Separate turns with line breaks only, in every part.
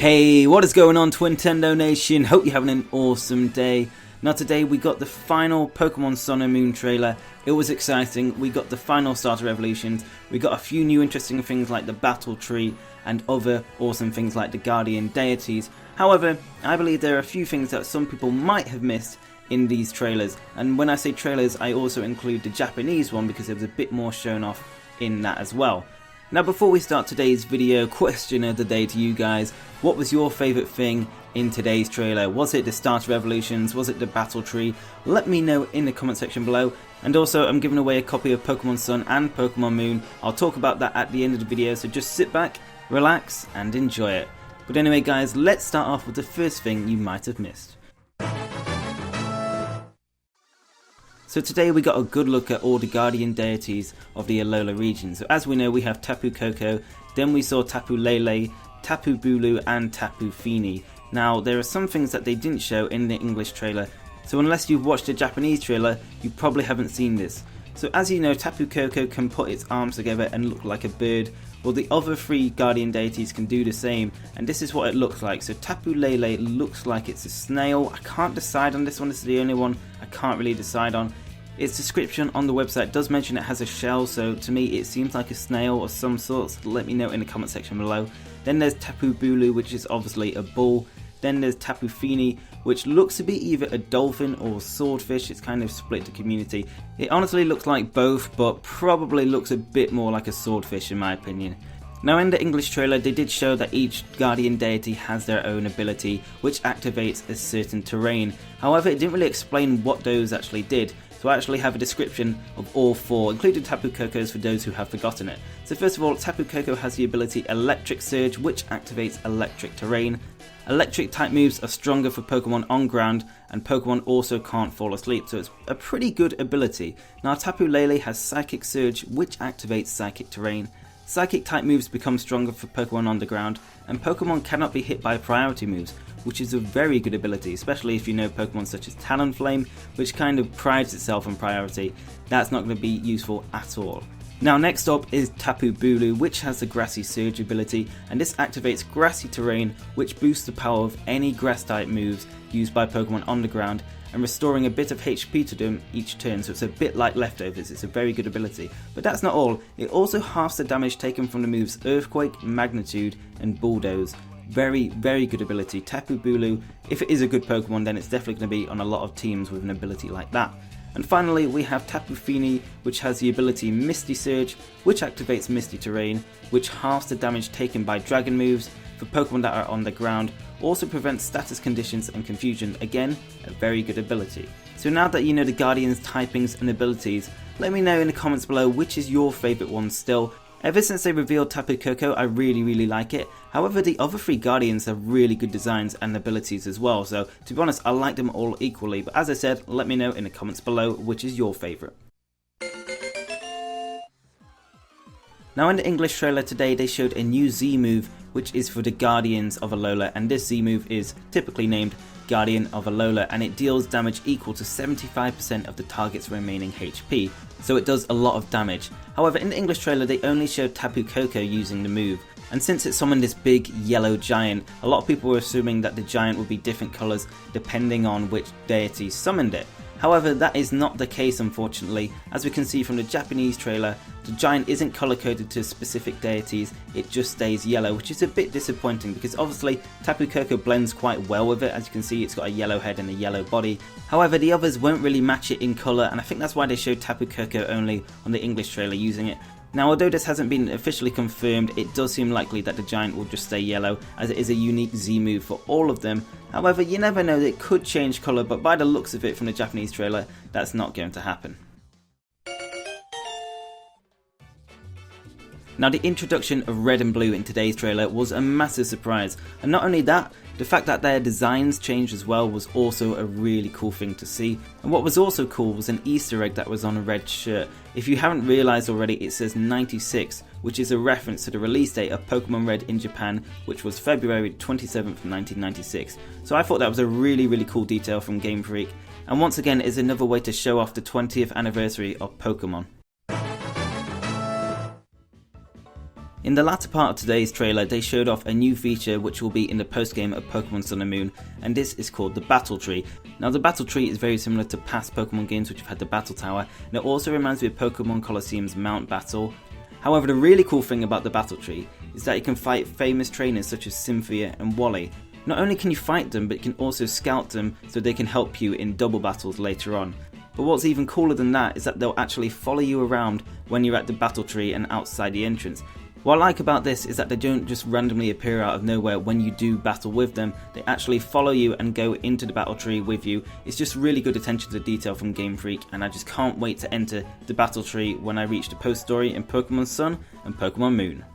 Hey, what is going on, Twintendo Nation? Hope you're having an awesome day. Now today we got the final Pokemon Sun and Moon trailer. It was exciting. We got the final starter evolutions. We got a few new interesting things like the battle tree and other awesome things like the Guardian Deities. However, I believe there are a few things that some people might have missed in these trailers. And when I say trailers, I also include the Japanese one because there was a bit more shown off in that as well. Now before we start today's video, question of the day to you guys. What was your favourite thing in today's trailer? Was it the starter evolutions? Was it the battle tree? Let me know in the comment section below. And also I'm giving away a copy of Pokemon Sun and Pokemon Moon. I'll talk about that at the end of the video, so just sit back, relax and enjoy it. But anyway guys, let's start off with the first thing you might have missed. So today we got a good look at all the Guardian Deities of the Alola region. So as we know, we have Tapu Koko, then we saw Tapu Lele, Tapu Bulu and Tapu Fini. Now there are some things that they didn't show in the English trailer, so unless you've watched the Japanese trailer, you probably haven't seen this. So as you know, Tapu Koko can put its arms together and look like a bird. Well, the other three Guardian Deities can do the same, and this is what it looks like. So Tapu Lele looks like it's a snail. I can't decide on this one, this is the only one I can't really decide on. Its description on the website does mention it has a shell, so to me it seems like a snail of some sort, so let me know in the comment section below. Then there's Tapu Bulu, which is obviously a bull. Then there's Tapu Fini, which looks to be either a dolphin or swordfish. It's kind of split the community. It honestly looks like both, but probably looks a bit more like a swordfish in my opinion. Now in the English trailer they did show that each Guardian Deity has their own ability which activates a certain terrain. However, it didn't really explain what those actually did. So I actually have a description of all four, including Tapu Koko's for those who have forgotten it. So first of all, Tapu Koko has the ability Electric Surge, which activates electric terrain. Electric type moves are stronger for Pokemon on ground, and Pokemon also can't fall asleep, so it's a pretty good ability. Now Tapu Lele has Psychic Surge, which activates psychic terrain. Psychic type moves become stronger for Pokemon on the ground, and Pokemon cannot be hit by priority moves, which is a very good ability, especially if you know Pokemon such as Talonflame, which kind of prides itself on priority. That's not going to be useful at all. Now next up is Tapu Bulu, which has the Grassy Surge ability, and this activates grassy terrain, which boosts the power of any grass type moves used by Pokemon on the ground, and restoring a bit of HP to them each turn, so it's a bit like Leftovers. It's a very good ability. But that's not all, it also halves the damage taken from the moves Earthquake, Magnitude and Bulldoze. Very good ability. Tapu Bulu, if it is a good Pokemon, then it's definitely going to be on a lot of teams with an ability like that. And finally we have Tapu Fini, which has the ability Misty Surge, which activates Misty Terrain, which halves the damage taken by Dragon moves for Pokemon that are on the ground, also prevents status conditions and confusion. Again, a very good ability. So now that you know the Guardian's typings and abilities, let me know in the comments below which is your favourite one still. Ever since they revealed Tapu Koko, I really like it. However, the other three Guardians have really good designs and abilities as well, so to be honest, I like them all equally. But as I said, let me know in the comments below which is your favourite. Now in the English trailer today they showed a new Z move, which is for the Guardians of Alola, and this Z move is typically named Guardian of Alola, and it deals damage equal to 75% of the target's remaining HP, so it does a lot of damage. However, in the English trailer they only showed Tapu Koko using the move, and since it summoned this big yellow giant, a lot of people were assuming that the giant would be different colours depending on which deity summoned it. However, that is not the case unfortunately. As we can see from the Japanese trailer, the giant isn't colour coded to specific deities, it just stays yellow, which is a bit disappointing because obviously Tapu Koko blends quite well with it. As you can see, it's got a yellow head and a yellow body. However, the others won't really match it in colour, and I think that's why they showed Tapu Koko only on the English trailer using it. Now although this hasn't been officially confirmed, it does seem likely that the giant will just stay yellow, as it is a unique Z move for all of them. However, you never know, it could change colour, but by the looks of it from the Japanese trailer, that's not going to happen. Now the introduction of Red and Blue in today's trailer was a massive surprise, and not only that, the fact that their designs changed as well was also a really cool thing to see. And what was also cool was an Easter egg that was on a red shirt. If you haven't realised already, it says 96, which is a reference to the release date of Pokemon Red in Japan, which was February 27th, 1996. So I thought that was a really cool detail from Game Freak, and once again is another way to show off the 20th anniversary of Pokemon. In the latter part of today's trailer, they showed off a new feature which will be in the post-game of Pokémon Sun and Moon, and this is called the Battle Tree. Now the Battle Tree is very similar to past Pokémon games which have had the Battle Tower, and it also reminds me of Pokémon Colosseum's Mount Battle. However, the really cool thing about the Battle Tree is that you can fight famous trainers such as Cynthia and Wally. Not only can you fight them, but you can also scout them so they can help you in double battles later on. But what's even cooler than that is that they'll actually follow you around when you're at the Battle Tree and outside the entrance. What I like about this is that they don't just randomly appear out of nowhere when you do battle with them, they actually follow you and go into the battle tree with you. It's just really good attention to detail from Game Freak, and I just can't wait to enter the battle tree when I reach the post story in Pokémon Sun and Pokémon Moon.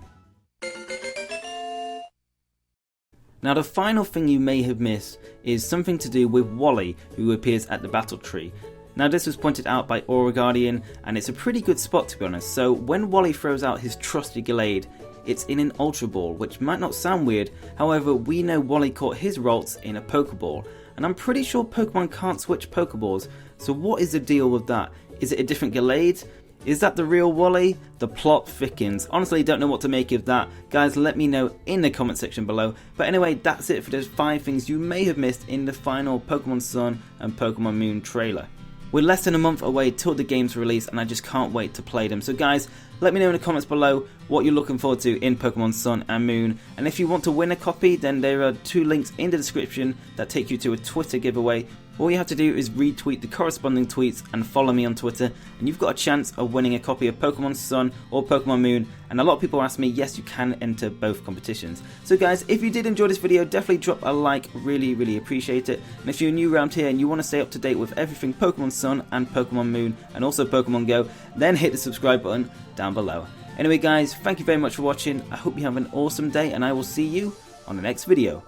Now the final thing you may have missed is something to do with Wally, who appears at the battle tree. Now this was pointed out by Aura Guardian, and it's a pretty good spot to be honest. So when Wally throws out his trusty Gallade, it's in an Ultra Ball, which might not sound weird. However, we know Wally caught his Ralts in a Pokeball, and I'm pretty sure Pokemon can't switch Pokeballs. So what is the deal with that? Is it a different Gallade? Is that the real Wally? The plot thickens. Honestly, don't know what to make of that. Guys, let me know in the comment section below. But anyway, that's it for those 5 things you may have missed in the final Pokemon Sun and Pokemon Moon trailer. We're less than a month away till the game's release, and I just can't wait to play them. So guys, let me know in the comments below what you're looking forward to in Pokemon Sun and Moon. And if you want to win a copy, then there are 2 links in the description that take you to a Twitter giveaway. All you have to do is retweet the corresponding tweets and follow me on Twitter, and you've got a chance of winning a copy of Pokemon Sun or Pokemon Moon. And a lot of people ask me, yes, you can enter both competitions. So guys, if you did enjoy this video, definitely drop a like, really appreciate it. And if you're new around here and you want to stay up to date with everything Pokemon Sun and Pokemon Moon and also Pokemon Go, then hit the subscribe button down below. Anyway guys, thank you very much for watching. I hope you have an awesome day, and I will see you on the next video.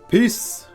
Peace!